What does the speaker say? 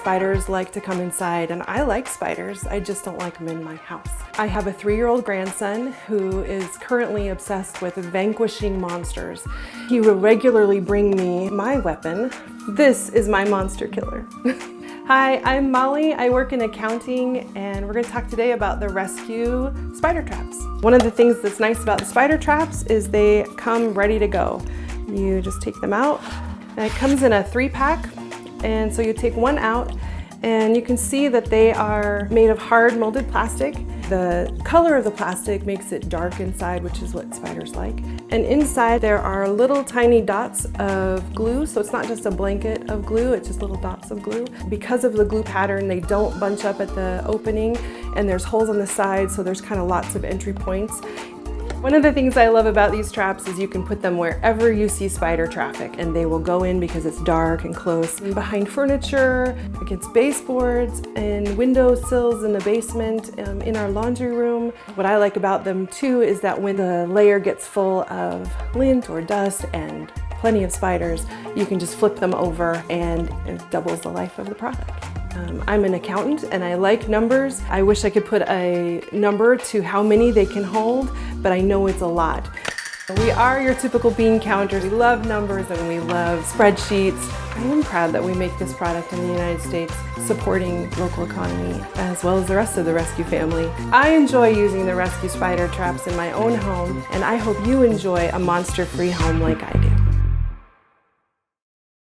spiders like to come inside, and I like spiders, I just don't like them in my house. I have a 3-year-old grandson who is currently obsessed with vanquishing monsters. He will regularly bring me my weapon. This is my monster killer. Hi, I'm Molly. I work in accounting, and we're going to talk today about the rescue spider traps. One of the things that's nice about the spider traps is they come ready to go. You just take them out, and it comes in a 3-pack, and so you take one out, and you can see that they are made of hard molded plastic. The color of the plastic makes it dark inside, which is what spiders like. And inside there are little tiny dots of glue, so it's not just a blanket of glue, it's just little dots of glue. Because of the glue pattern, they don't bunch up at the opening, and there's holes on the side, so there's kind of lots of entry points. One of the things I love about these traps is you can put them wherever you see spider traffic, and they will go in because it's dark and close. Behind furniture, against baseboards, and window sills in the basement, in our laundry room. What I like about them too is that when the layer gets full of lint or dust and plenty of spiders, you can just flip them over and it doubles the life of the product. I'm an accountant and I like numbers. I wish I could put a number to how many they can hold, but I know it's a lot. We are your typical bean counters. We love numbers and we love spreadsheets. I am proud that we make this product in the United States, supporting local economy as well as the rest of the rescue family. I enjoy using the rescue spider traps in my own home, and I hope you enjoy a monster-free home like I do.